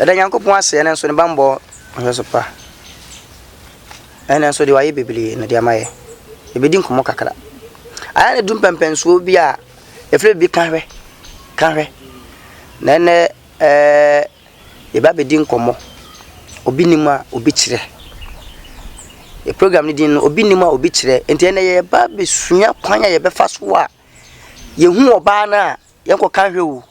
da Yankopon ase ene so ne bambo so pa ene so de waye bebele na de amaye e be din komo kakra aya ne dum pempenso bi a efre bi kanwe na ne e ba be din komo obi nima obi kire e program ni din obi nima obi kire enti ene ye ba be sunya kwanya ye be fa so a ye hu oba na ye ko kanwe wo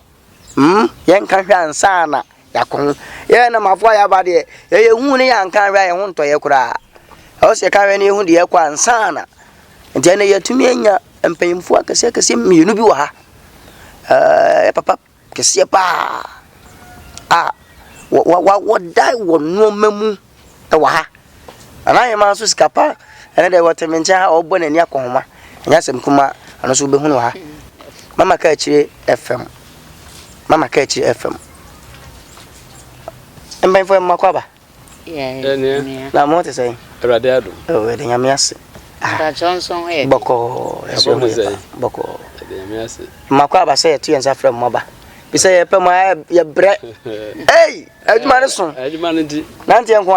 ye kanwe ansa na yakon ye na mafo ya ba de ye hu ne ya kanwe ye hu nto ye kura o se kanwe ne hu de ye kwa ansa na enti ene ye tumi anya empanyimfo akase mienu bi wa ha papa kese pa wa dai wo no mamu e wa ha anaye ma so skapa ene de watemencha ha obo na ni akonhoma nya sem kuma ano so be hu no ha mama Kaakyire FM emban fo makwaba na mo te say Erade ado o de nyame ase Ba Johnson e boko boko de nyame ase makwaba say tu yansa from moba bi say ye pema ye bre hey aduma ne so aduma ne di nanti enko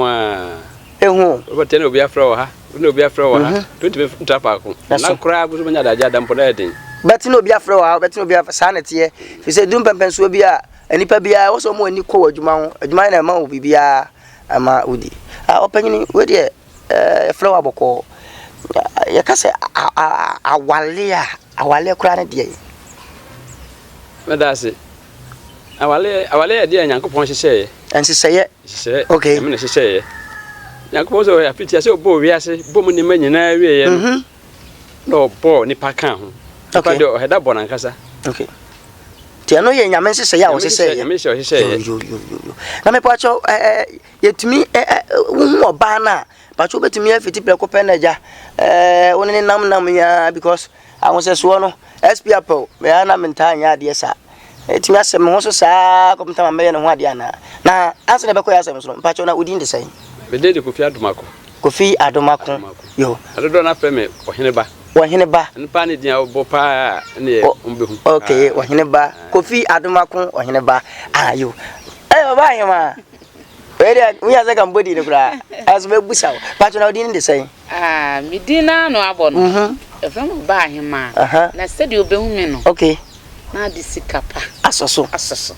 a ehu obote na obi afra wo ha na obi afra wo ha don't be trapa ko na kura bu so nya da ja dampo na edin beti no obi afra wo ha beti no obi afra sa na tie fi say dum pempenso bi a anipa bia wo so mo ani ko aduma ho aduma na ma wo bibia ama udi opanyini we de flower boko ya kase awale kura na de medase awale de Nyankopon hyehyeye ensiseye okay me ne hyehyeye Nyankopon so ya fiti ase obo wiase bom ni manyina wieye no bo ni paka ho papa de oheda bo nankasa okay ti ano ye nyame hyehyeye a wo hyehyeye me hyehyeye yo na me pacho yetumi wo oba na pacho betumi afiti preko penaja woni nam ya because awon se so no SP apple me ana menta nya de sa etimi asem ho so sa komta ma me ne ho ade ana na ase ne beko ya asem so pacho na udi ndi sai be de Kofi Adomako yo adodo na peme ohene ba npa ne dia obo pa ne ombehu okay ohene ba Kofi Adomako ohene ba ayo baba hima we ya zaka mbodi ne kura asbe busa pacho na udi ndi sai midina no abono efem ba hima na study obehu me no okay na di sikapa asoso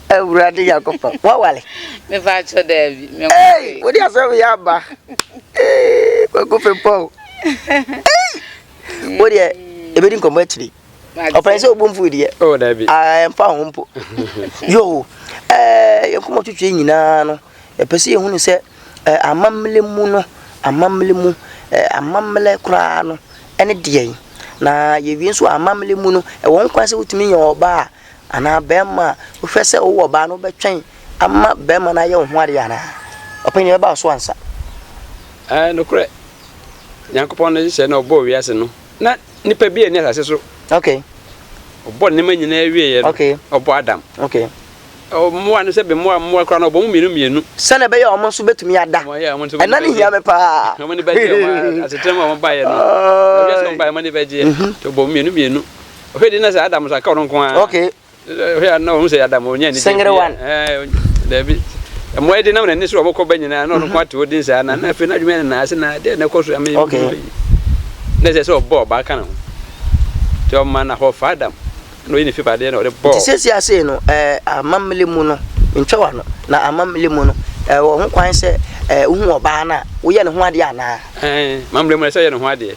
ewurade yakopa wa wale me va cho David me wo di aso ya ba ko fe po wo di ebe di nkomo atiri open se obumfu di oh David mfa hompo yo yenkomo twetwe nyina no epese ye hunu se amamle mu amamle kura no ene de na ye wi nso amamle mu no won kwase utumi nya oba ana bema wo hwese wo oba no betwen ama bema na ye ho ade ana opani e ba so ansa no kure Nyankopon ne hye na obo wiase no na nipa bi eni asase so okay obo ne manyina wieye no okay obo Adam okay o mo anu se be mo kra no obo mu mienu sene be ye omo so betumi ada ena ni hia me pa mo ni beje ma asetrema mo ba ye no wiase mo ba mo ni beje to obo mu mienu o hwedi na se Adam sa ka no nko a okay hwe na o se Adam o nya ni sengere wan David mo edi na ne so oboko banyina na no kwate odin sa na afi na dwuma na ase na de na koso am okay na se so bo ba kana to man na ho Adam no yini fi ba de na o de bo ti ase no amamle mu no ntwa no na amamle mu no wo ho kwan se uhu oba na wo ye ne ho ade ana mamle mu se ye ne ho ade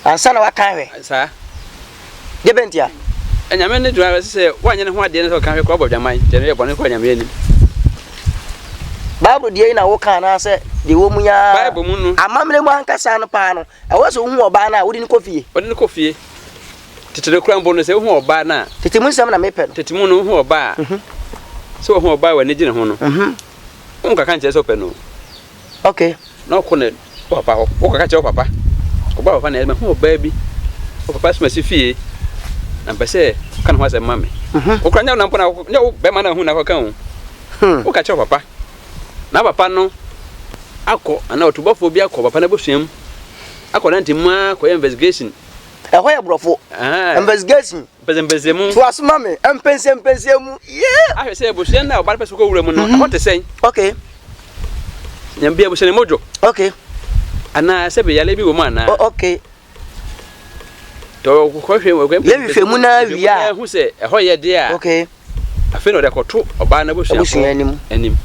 ansa na wakan we sa de bentia enyame ne dua se wanye ne ho ade ne so kan we ko bodwaman je ne ye bone ko enyame ni Bible die na wo kan na se de wo mu ya Bible mu no amamle mu ankasa no pa no wo so uhu oba na wo di ne kofie tete kura mbo no se hu oba na tete mu nsam na mepe no tete mu no hu oba so hu oba wa ne gine ho no nka kan che so pe no okay na ko ne papa o ka che papa oba na e hu oba bi o papa so masi fie na pese kan ho ase mame o kra nya na mpo na nya o be ma na hu na ko kan o ka che papa na papa no akọ ana otubafo bi akọ papa na bosuam akọ na ntimma ko investigation Ɛhɔ yɛ brɔfo. Investigation. Bezembezemu. To asoma me, empensemu. Yeah. Ahwe say busia na oba pese ko wura mu no, ɛhɔ te sɛn. Okay. Nyambia busia ne mojo. Okay. Ana se be yale bi wo mu ana. Okay. To ko hwe Levi femu na wia. Hu se ɛhɔ yɛ de a. Okay. Afi no de koto oba na busia. Busia anim.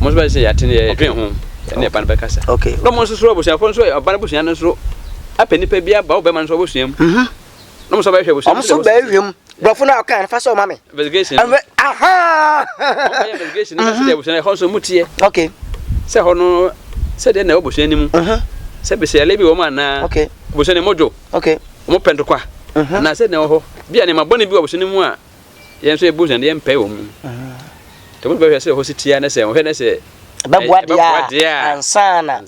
Mo so say yate ne dwen ho. Ne ba na be kasa. Okay. No mo so busia fo so oba na busia no so apeni pe bia ba wo be man so busia mu. No mo so ba hwe busia. Mo so ba hwem. Brofo na ka fa so ma me. Investigation. Aha. Investigation na se de busia ho so mutie. Okay. Se ho no se de na wo busia anim. Se be se yale bi wo ma na. Okay. Busia ne mojo. Okay. Mo pento kwa. Na se ne ho bia ne mabone bi wo busia anim a yen so e busia ne yen pe wo mu. To mo ba hwe se ho sitia na se ho hwe na se Babwa dia ansana.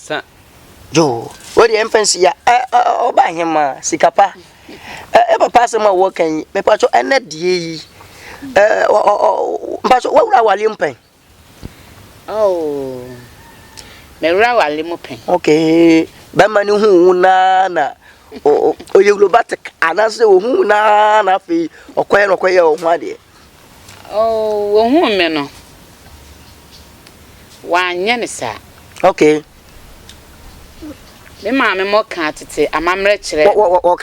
Jo, what the infants ya oba hima sikapa. Papa se ma wo kan me pa so ene die yi. Pa so wa wura wale mpan. Oh. Me wura wale mu pen. Okay. Ba ma ni hu na oyeglobatic anase wo hu na fi okoye o hu ade. Oh, wo hu me no. Wanya ne sa. Okay. Me ma me mo ka tete amamre kire. Wo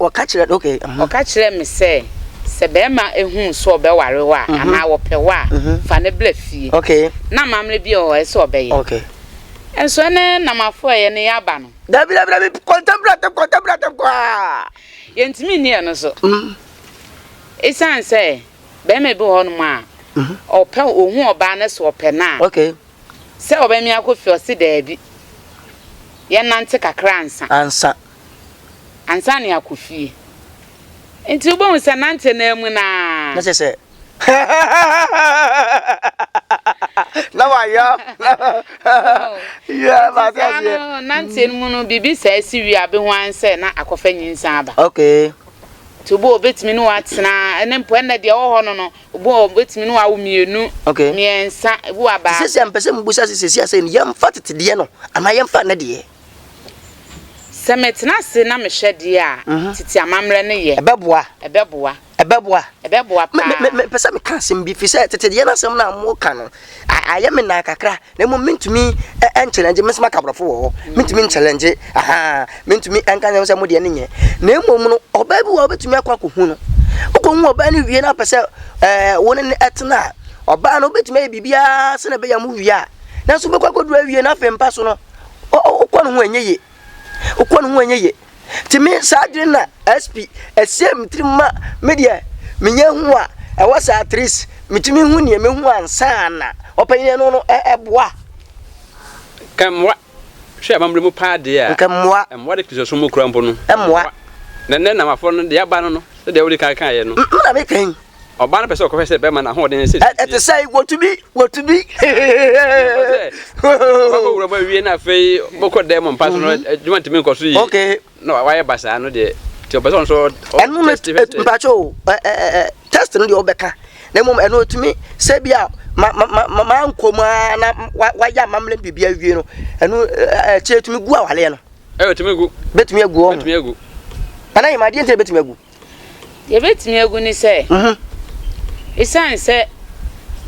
ka kire okay. O ka kire me se be ma ehun so be ware wa ana wo pe wa fa ne bla fie. Okay. Na amamre bi o e so be ye. Okay. Enso ne na mafo ye ne yaba no. Dabi contemplate kwa. Yentimi ni e no so. Isan se be me bi ho no ma. O pe ohun oba ne so pe na. Okay. Se oba mi akofio se daabi. Ye nante kakra ansa ne akofie. Enti ubo se nante na mu na. Na se. Na wa ya. Yeah, ma se. Nante mu no bibi se si wi abe ho anse na akofa nyinsa aba. Okay. Tubo obetimi no atena ene mpo ene de wo ho no obo obetimi no awo mienu miensa bu aba sese ampese mbusa sese ase ni yamfa tetede no ama yamfa na de semetena se na mehwede a titi amamre ne ye ebeboa pa pesa me kan sem bi fi se tetede na sem na mo ka no aye me na kakra na mo mentumi challenge mesma kabrofo wo mentumi challenge mentumi enka nyam se mo de ne nye na mo no oba bi wo betumi akwa ko hu no ko hu oba ne wie na pese woni ne etna oba no betumi bibia se na be ya mu wie a na so be kwa ko dua wie na fempa so no ko no hu enyeye timi sadre na SP SM trima media menya hu a e wasa atris mitimi hu ne me hu ansa na opanyine no eboa kamwa hwe amamre mu pa de a kamwa de kiso mu kura mpo no emwa na mafo no de aba no de wori kan ye no na me kan oba na pese ko pese be ma na ho de se et say what to be ko wura ba wie na fe boko dem mpa so no adwuma timi nkoso yi okay no wa basa no de ti o person so enu mpacho test no de obeka na mom enu tumi se bia ma nkoma na wa ya mamle bibia wie no enu che tumi gu awale no tumi gu betumi agu ana yima de ente betumi agu ye betumi agu ni se isan se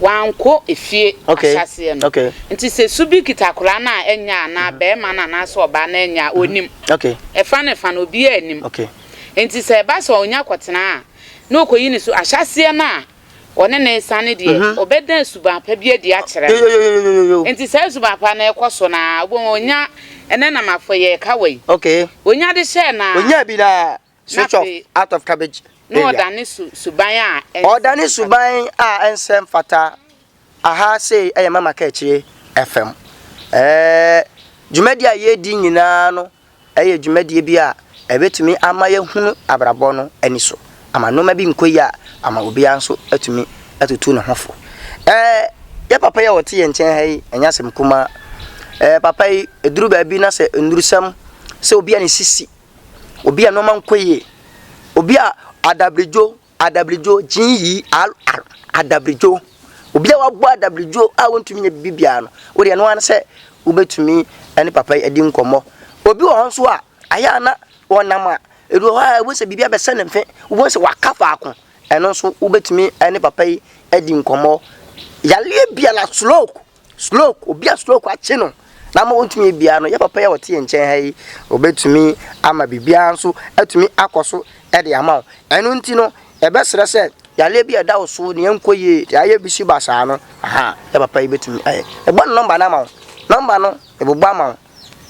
wanko efie asase no nti se subi kitakura na enya na be ma na so oba na enya onim okay efa na obi anim okay nti se ba so onya kwotena na okoyi ni so asase na one na sane de obedan suba pa bi adi a kire nti se suba pa na ekoso na obo onya ene na mafoye kawai okay onya de share na onya bi na switch off out of cabbage no odane suban odane suban a ensem fata aha say mama Kaakyire FM jumadi a yedi nyina no jumadi bi a ebetumi ama ye hunu abrabo no ani so ama no ma bi nkoyi a ama obi anso atumi atutu ne hofo ya papa ya wote ye nchen hai anyasem kuma papa yi eduru ba bi na se ndurusam se obi a ne sisi obi a no man koyi obi a adabrejo jinyi adabrejo obi a wabo adabrejo a wontumi nya bibia no wo de no an se ubetumi ani papa edi nkomo obi wo nso a aya na wonam a edu ha wo se bibia be se ne mfe wo se wakafa akon eno so wo betumi ene papa yi edi nkomo yale bia la sloke obia sloke ache no na ma wontumi bia no ya papa ya wote nchen ha yi obetumi ama bibia nso atumi akoso ede ama eno nti no ebe sere se yale bia da so ne enkoye ya bisi basa no aha ya papa yi betumi ebo number na ma number no ebo ama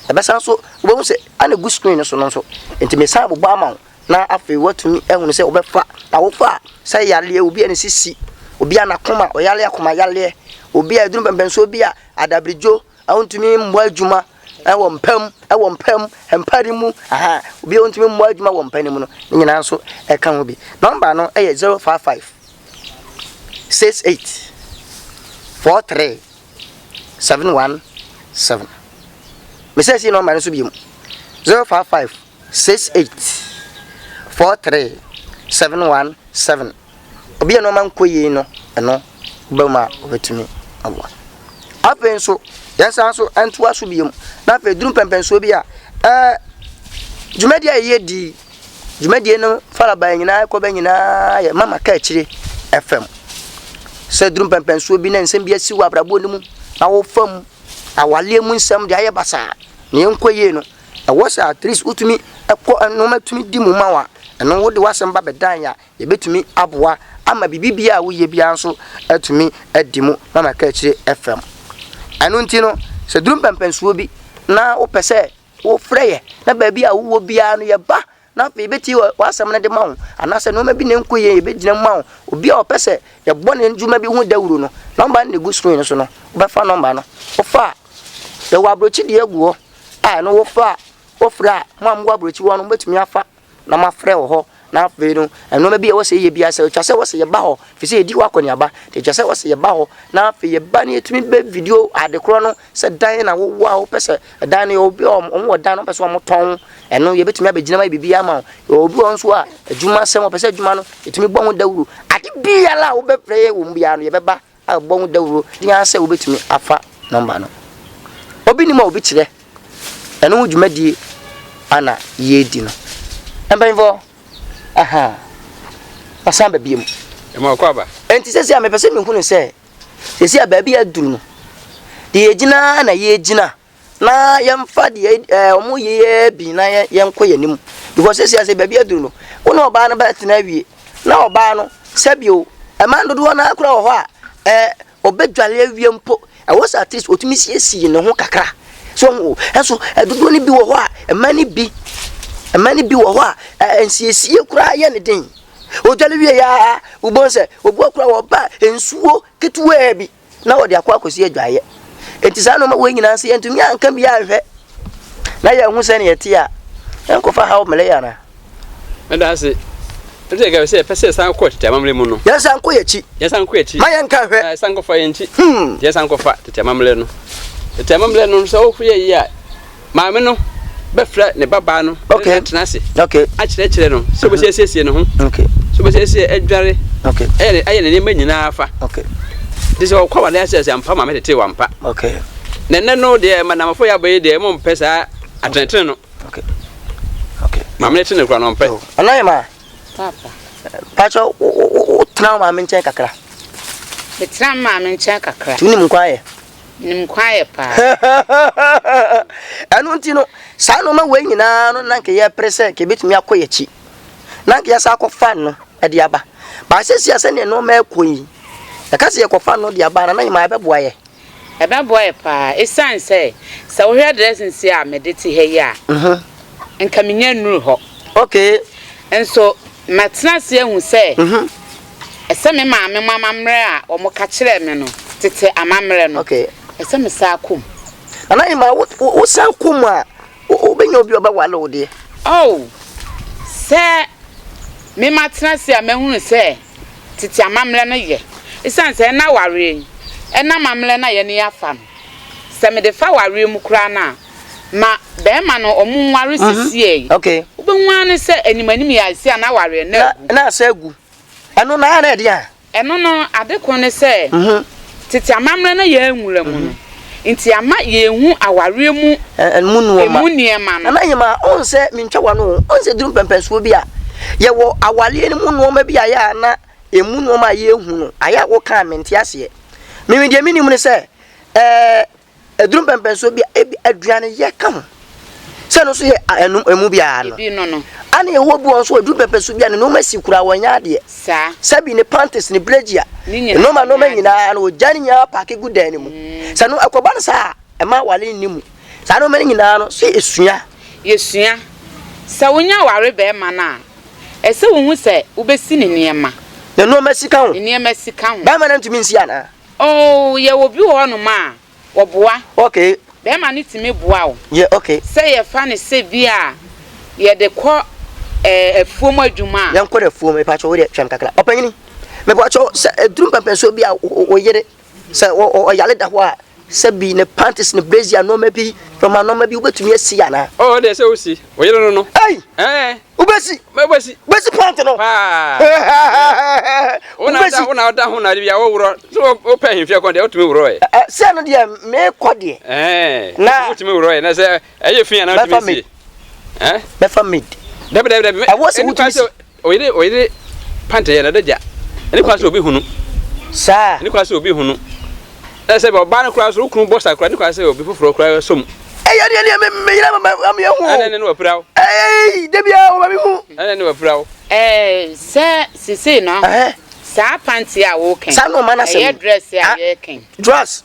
ebe san so wo se ana good screen so no so enti me san ebo ama na afi watumi ehunu se obefa na wo fa se yale obi ene sisi obi anakoma oyale akoma yale obi aduru pempenso obi a adabrijo awuntumi mbo adwuma ewo mpam empari mu aha obi awuntumi mbo adwuma wo mpani mu no nyina so eka ho bi number no 055 68 43 717 mesesi number no so bi mu 055 68 43 717 obi no man koyi no eno bema obetumi Allah afen so yesa so antu aso biem na afen drum pempenso bi a jumadia yedi jumadie no fala ba nyina ko ba nyina ya mama Kaakyire FM se drum pempenso bi na nsem bi asi wa brabo ni mu na wo fam awale mu nsem de aye basa ne enkoye no wo sa at least utumi ekọ no matumi di mu mawa eno wo de wasem ba bedan ya ye betumi aboa ama bibibia a wo ye bia nso atumi adimu mama Kaakyire FM anu ntino se drum pempensuo bi na wo pese wo freye na ba bia wo bia no ye ba na fe beti wasem na de mawo anase no ma bi ne nkoye ye be gina mawo obi a wo pese ye bone njuma bi hu dawuro no number ne go screen so no wo fa number no wo fa ye wa brochi de aguo a no wo fa wo fra mo am wa brochi wo no betumi afa na ma frɛ wo ho na afi no eno ma bi e wo se ye bia se twa se wo se ye ba ho fi se edi wakɔ ne aba te twa se wo se ye ba ho na afi ye ba ne etumi be video adekro no se dan na wo wa wo pese dan ne obi wo dan no pese wo ton eno ye betumi abegina ma bibia ma obi won so a adwuma se wo pese adwuma no etumi bɔ ho dawuro ade bia la wo be frɛ wo bia no ye beba a bɔ ho dawuro nya se wo betumi afa number no obi ni ma obi kire eno wo dwumadie ana ye di no embanfo aha pasamba biem ma kwa ba enti sesi a me pese me hunu se sesi a ba bia duru no de yegina na yegina na yemfa de omo ye bi na yenko yanim because sesi a se ba bia duru no wona oba no ba tena wie na oba no sabio e man dodo na akura wo ho a obedwale awie mpo e wo sa artist otumi siesie ne ho kakra so enso dodo ni bi wo ho a e mani bi wo ho a ensiesie kura ye ne den o dwale wie ya ubonse obu kura wo ba ensuo ketuwa bi na wo de akwa akosi adwaye enti sa no ma wo nyina se entumi anka bi ahwe na ya hu se ne yete a enko fa hawo mele ya na meda se tete ga se pese san ko tete amamle mu no ya san ko yachi ma ya nka hwe san ko fa yanchi ya san ko fa tete amamle no so fu ye ya ma me no befra ne baba no okay tenase okay a kire no so bo siesie no ho okay so bo siesie adware okay aye ne ma nyina afa okay this o kwa wale asese ampa ma metete wampa okay nenne no de manamafo ya boye de mo mpesa atentene no okay okay ma metete ne kwa no mpe anaye ma papa pacho tna ma me nchen kakra betra ma me nchen kakra tuni mkwaye nim kwaye pa anu ntino sa no ma we nyina no nanke ye prese ke betumi akoye chi nanke ya sa akofan no e de aba ba sesi ase ne no ma ekoyi e ka se ye kofan no de aba na nyima ebeboaye pa esan se wo hwe dressing si a medete he ya nka menya nuru ho okay enso matna se ehu se ese me ma me mamamre a o mo ka kire me no tete amamre no okay ese me sa akum ana nyima wo sa akum a obenya obi oba wale ode oh se me matna se a mehunu se tete amamre no ye esan se na ware ena mamle na ye ne yafa no se me de fa ware mu kura na ma be ma no omu ware sisie okay obenwa no se animanim ya si na ware na asagu eno na ya na de a eno no adekon ne se tete amamre na ye enwura mu no Nti ama ye hu aware mu emu niema no. Na yema on se mentwa wano on se drum pempenso bi a ye wo awale ni mu no ma bi aya na emu no ma ye hu no aya wo kan mente ase me de minim ne se drum pempenso bi aduane ye ka ho se no so ye emu bi a no bi no ani ewo bu on so drum pempenso bi a no ma sikura wonya de sa sabi ne panties ne blegia no ma nyina no jani nya paake gudan ni mu se no akoba no sa e ma wale ni mu sa no ma nyina no so esua yesua sa wonya ware be ma na ese wo hu se ubesi ne niema na no ma sika ho niema sika ho ba ma na ntumi nsia na oh ye wo bi wo no ma wo boa okay be ma ni timi boa wo yeah okay say ye fa ne se bia ye de ko afuom adwuma yan ko afuom e pa cho wo de twam kakra opanyini me bo cho drum pempenso bia o yere se o yale da ho a sabi ne panties ne brazier no ma bi from no ma bi ubetumi asia na oh de se osi o yere no hey ubesi pant no ona da ho na bia wo wuro so o pa himfia kon de o tumi wuro e se no de me ko de na o tumi wuro e na se eye fia na o tumi si be famid debe I was o yere pant ye na daja eni kwa so obi hunu sa eni kwa so obi hunu na se ba ba na kwa so kunu bossa kwa eni kwa se obi foforo kwa som me yira am ye hu ene ne wapirawo debia o ba mi hu ene ne wapirawo se sisi no sa panty a wo ken sa no mana se e dress a ye ken dress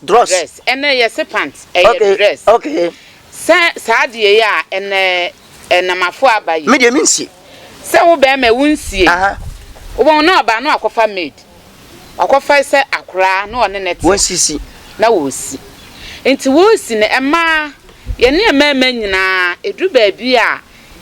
ene ye se pant e dress okay sa de ye a ene namafo abayi me de minsi se wo be ma wunsie wo bon no ba no akofa maid akofa se akora no one net wonsisi na wo si enti wo si ne ema ye ne ema nyina edu ba bi a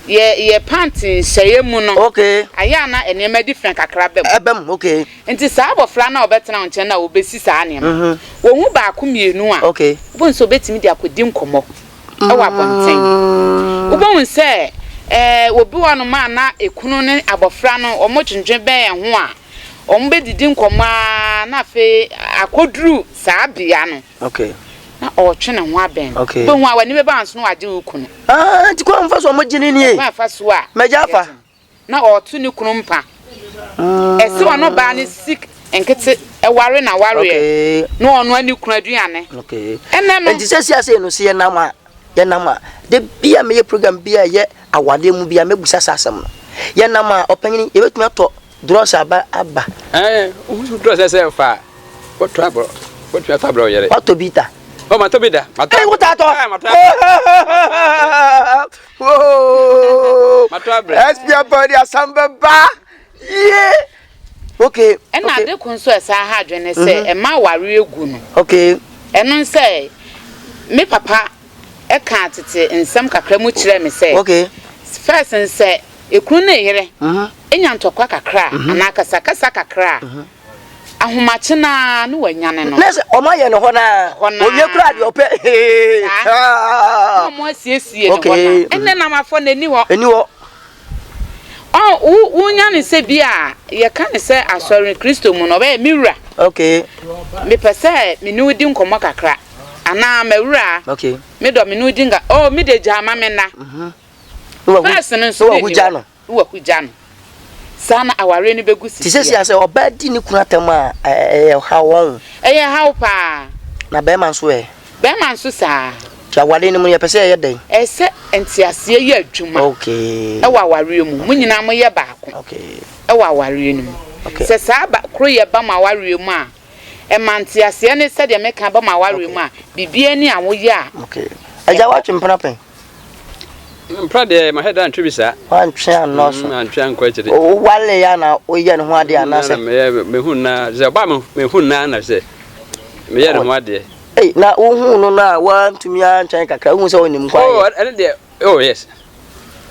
ye panty hyeye mu no okay aya na enema different kakra bem okay enti sa abofra na obetena onche na obesi sa anem wo hu ba ko mienu a okay wo nso betimi de akodi nkomo e wa bonten wo bon se obi wonu ma na ekunu ne abofra no omo twentwe ben ho a omo bedidi nkoma na fe akoduru sa bia no okay na otwene ho aben okay be hu a wani be ban so no age ukunu ti ko mfa so mo gine ni ma fa so a mejafa na otu ni kunu mpa ese wono ba ni sik enkete eware na ware no ono ani kunu aduane okay ene no enti sesi ase no se ye nama de bia me program bia ye awade mu bia mebusa sasam no ye nama opanyini ye betumi ato dross aba o dross se fa what trouble yere auto bita o ma to bida hey what to oh ma to abra espia body asamba ba yeah okay ena de kunso esa ha adwene se e ma ware egu no okay eno se me papa e ka tete nsem kakra mu kire me se okay first nse ekunu na yere enya ntokwa kakra ana kasa kakra ahomache na no wanyane no nese omaye no hona onye kura de ope mo asiesie no hona enne na mafo nani ho unyane se bia ye ka ne se asori Kristo mu no be miwura okay me pese me nu di nkomo kakra ana mawura okay me do me nu di nga me de jama me na person so wo hujano sana aware ni begusi tisesi ase obadi ni kunatam a ha won ha pa na be man so sa aware ni mu ye pese ye den ese entiase ye adwuma okay wa aware mu nyina mo ye baako okay wa aware ni mu se sa ba kro ye ba ma aware mu a mantiase ne se de meka ba ma aware mu a bibia ni awo ye a okay aja wa twempana pen Prade my head and tribisa. One chan no so. And chan quite it. Oh, wale ya na oye no ho ade anase. Me hu na ze ba me hu na na se. Me ye no ho ade. Eh na wo hu no na wa ntumi an chan kakra hu se onim kwa. Oh, and there. Oh yes.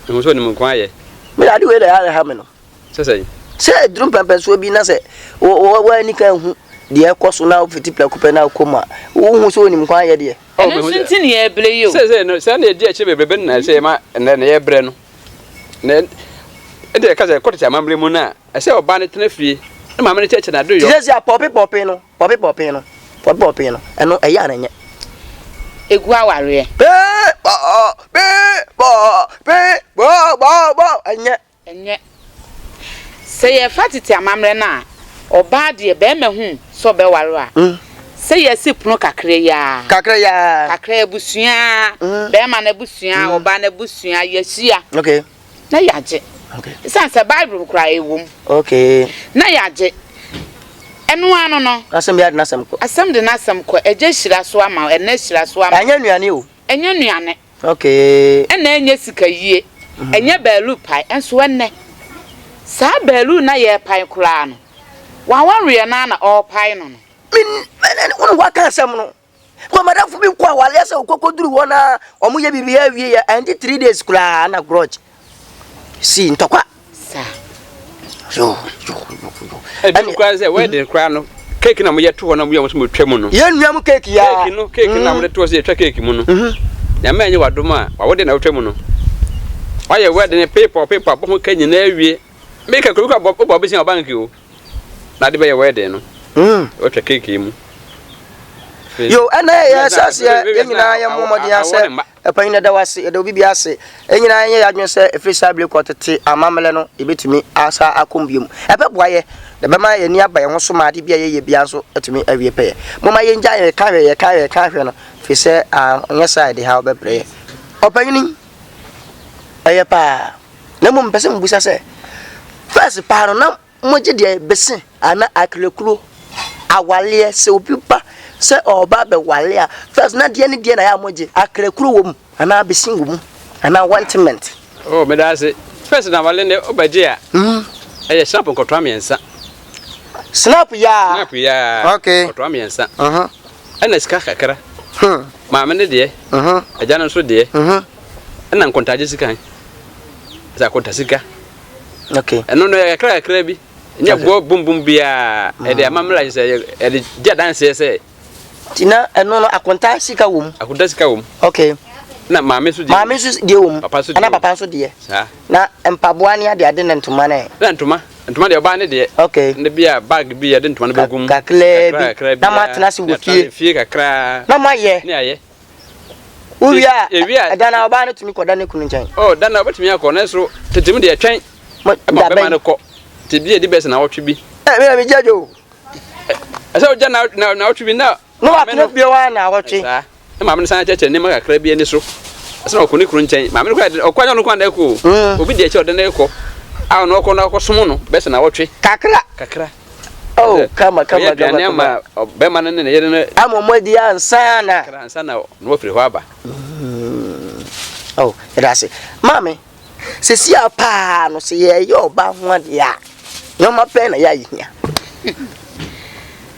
Me so onim kwa ye. Me ade we da ha me no. Se drum pempe so bi na se wa ni kan hu de ekoso na fitipla kupe na koma. Wo hu se onim kwa ye de. Oh, no, something ye blay you. Say, no, Sunday, dear Chibby, I say, and then ye breno. Then, the cousin, cottage, I'm Mona. I say, oh, Barnett, free. I'm a church and I do. Yes, ya poppy popino, and no a yarn. egu aware enye say ye fatiti amamre na oba de be ma hu so be ware a say ye sipuno kakra ya kakra ebusua be ma na ebusua oba na ebusua yesia okay na yaje okay sanse bible kra ewum okay na yaje enu anu no asem ya de nasem ko asem de nasem ko eje hira so ama ena hira so ama anya nuane o enya nuane okay ena enya sika yie enya balu pai enso enne sa balu na ye pai kra no wanwe na na all pai no min wonu waka asem no ko madafu bi kwa wale se okokoduru wona omuye bibia wie ya and 3 days kra na grudge si ntokwa sa yo and kwa say we dey kra no cake na mo ye to na mo ye mo twem no ye nuam cake ya cake na mo to say twa cake mu no ya ma enye wadoma wa wo de na twem no wa ye we de paper bo kanyi na awie make a kruka bo be sin bank o na de be ye we de no o twa cake mu yo ana ya sase enyina ya momodi ase epanyina da wase e da obi bi ase enyina ya adwen se efrisa able kwotete amamele no ebetumi asa akombiem ebeboa ye da be ma ye ni aba ye ho so ma de bia ye bia so etumi awie peye moma ye nja ye ka hwe no fi se onye side ha obebre opanyini aye pa na mum pese mbusa se first pa no na moje de besin ana aklekuro awale se obi pa se oba be wale a first na de na ya moje akrekuru wom ana besin wom ana wantement oh me da se first na wale ne obaje a eye snap nkotwa miensa snap ya okay nkotwa miensa ana sika kakra ma me ne de aja no so de ana nkontaje sika za kontasika okay eno no ya kakra bi nya go bum bia e de amamla se e de ja dance se tina eno no akonta sika wom okay na maame so die wom ana papa so die na empaboa ne ade na ntoma na ntoma de oba ne de okay ne bia bag bia de ntoma ne begum kakle bi na matena si wo fie kakra na maye ne aye uwia dana oba ne tumi koda ne kunu nchen oh dana obetumi akọ so tetemi de atwen ma be ma ne kọ te bia di bes na wotwe bi me jajo asa o jana na wotwe bi na no atno bia wa na wotwe e ma me san cheche ne ma kakra bia ni so asa na okuni kunu nchen ma me ko okwanya no kwa na eko obi de eche ode na eko a no ko na ko somo no bes na wotwe kakra oh kama ma be ma ne yere no amomodi ansana no wo firi ho aba oh erase mame se si apa no se ye yo ba ho ade a no ma pe na ya yihia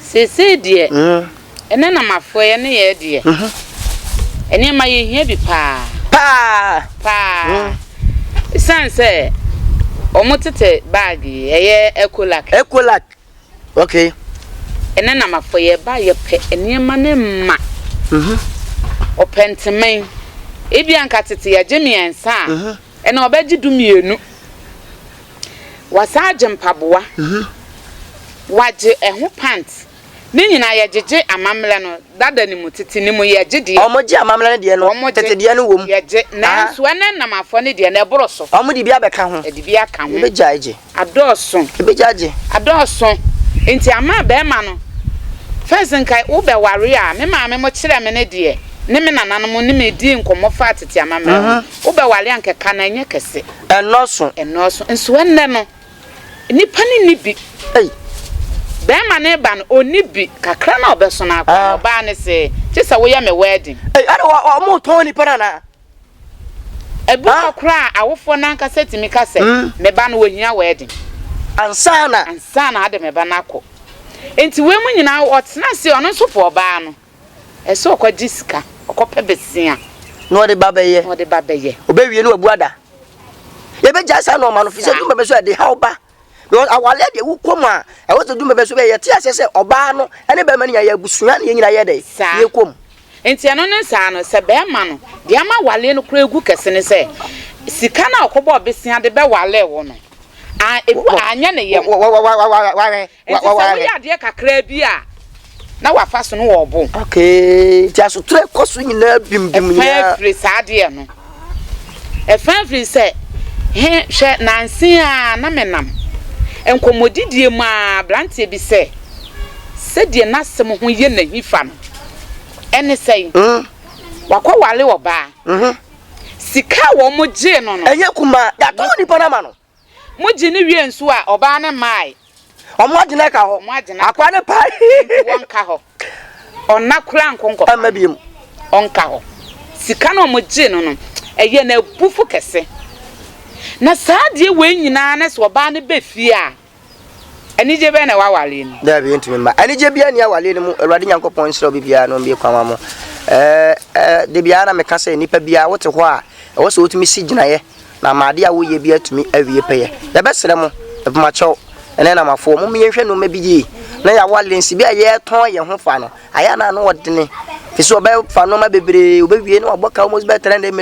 se die ene na mafo ye ne ye die ene ma ye hia bi pa sanse omotete bag ye ekolak okay ene na mafo ye ba ye pe ene ma ne ma opentemen ebi anka tete ya jemiensa ene obaji dumienu wasaje mpaboa waje eho pant ni nyina ye jeje amamle no dada ni mutiti ni mu ye jede omoji amamle ne de no tete de no wom ye je na so ene na mafo ne de na eboro so omodi bia beka ho e de bia ka ho ebejaje adoso enti ama be ma no first nkai wo be ware a me ma me mo kire me ne de ne me nananom ne me di nkomo fa atete amamle wo be ware anke ka na nye kese enoso enso enne no nipa ni nibi be ma ne ba no onibi kakra na obeso na akwa oba ne se chisa wo ya me wedding ara o mo to ni para na ebu akra awofo na nka setimi ka se me ba no wohia wedding ansana ade me ba na akọ enti we mu nyina otena se ono so po oba no ese okwaji sika okope besia no de babaye obewie no abuada ye be jasa no ma no fi se dum be so de ha oba because awale de wo kom a e wo dum be so be ye ti asese oba no ene be ma ya busua ne nyina ye de ye kom enti eno ne sa no se be ma no de ama wale no kura egu kese ne se sika na okobo obesia de be wale wo no a ebu anya ne ye wa ade kakra bi a na wafa so no wo bo okay ti aso tre koso nyina bim ya free saade no free say he hwe nansi a na menam enkomodidie ma blantie bi say de nasem ho ye na hifa no ene say wakwa wale oba sika wo mo je no no enye kuma da to ni pa na ma no mo je ni wie nso a oba ne mai omo agina ka ho akwa ne pa won ka ho onna kura nkonko ama biem onka ho sika no mo je no no eye na bufu kese na saade we nyina na so oba ne befie a anije be na wawale ni da bi ntumi ma anije bia ni awale ni mu awade nyankopon sira bibia no bi kwama mo de bia na meka se nipa bia wote ho a wo se wotumi siginaye na maade a wo ye bia tumi awie peye ya besere mo ebuma chew ene na mafo mo menhwe no ma biye na ya wale nsi bia ye ton ye ho fa no aya na no wodene fiso ba fa no ma bebre obawie no aboka almost better 100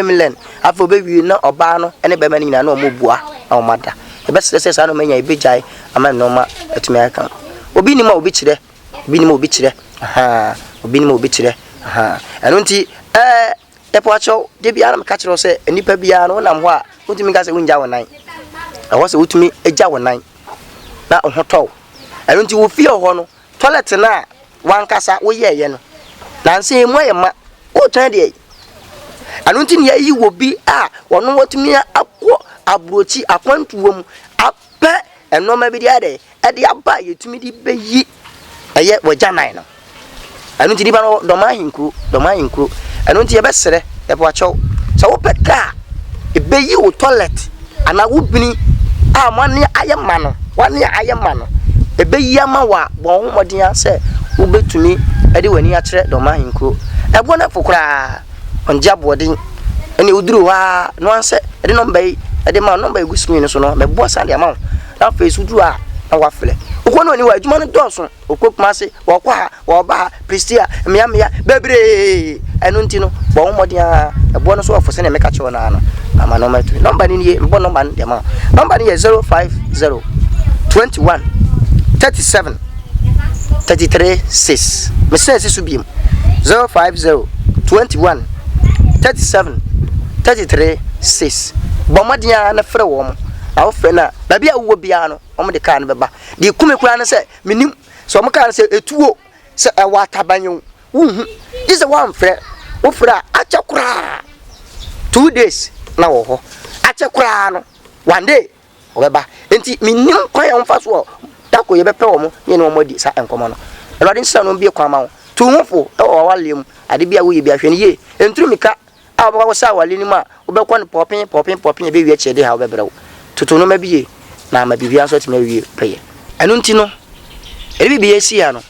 million afo obawie na oba no ene be ma ni na no mo bua na o mada ebesere se sa no manya ibejai ama no ma atumi aka obi ni ma obi kire aha obi ni ma obi kire aha eno nti epo acho de bia na meka kire se enipa bia no nam ho a wotumi ka se wonja wonan awo se wotumi eja wonan na ohoto eno nti wo fie ho no toilet na wankasa wo ye no na nse emu ayema wo tan de eno nti ne yi wo bi a wono wotumi akwo abrochi akwantuwom ape enoma bi dia de ade aba yetumi di beyi eye wajanan no anu nti di ba no do ma hinkru anu nti ye besere e bo acho so wo peka e beyi wo toilet ana wo bini a mane ayema no e beyi ama wa bo homodin ase wo betumi ade wani a kire do ma hinkru e bo na fokura onja bodin ene uduru wa no anse ade number ade ma number egusumi no so no me bo sande ama na face uduru a na wafle okono ni wa adwuma no doso okokuma se wokwa wo ba pristia mia bebre enu nti no bo homodin a ebo no so ofo se na meka chewo na no ama no matu number ni ye mbo number de ma number ni ye 050 21 37 33 6 me say se subim 050 21 37 33 6 bomodin a na frɛ wo mo awo frɛ na babi a wo bia no omo de kan beba de kume kura na se menim so omo kan se etuo se ewa tabanyo ise wan frɛ wo frɛ acha kura 2 days na wo ho acha kura no 1 day obeba enti menim kwan ya mfa so dako ye bepɛ wo mo ye no mo di sa enkomo no elwade nsa no bi kwa ma wo tu hofo e wo walem ade bia wo ye bia hwɛ ne ye enturumika a wo sa wale ni ma wo be kwa no popin be wie chede ha wo bebrɛ wo tutu no ma biye na ma bibia so teme wie peye enu nti no eri bibia si ya no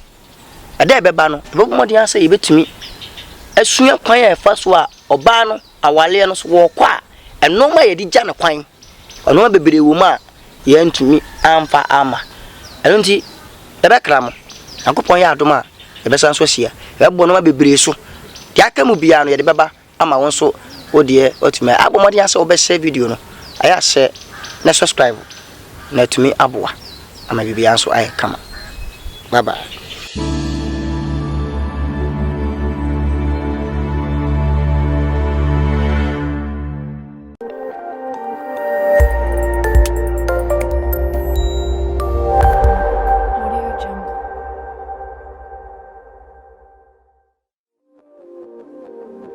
ada beba no ebo modin asa ye betumi asua kwan ya fa so a oba no awale no so wo kwa eno ma ye di gya ne kwan ono ma bebre wo ma ye ntumi amfa ama enu nti ebe kramo akopon ya adoma ebe san so sia ebo no ma bebre so di aka mu bia no ye de beba ama won so odie otumi abo modin asa wo be share video no aya share na subscribe na tumi aboa ama bibia nso aye kama bye bye.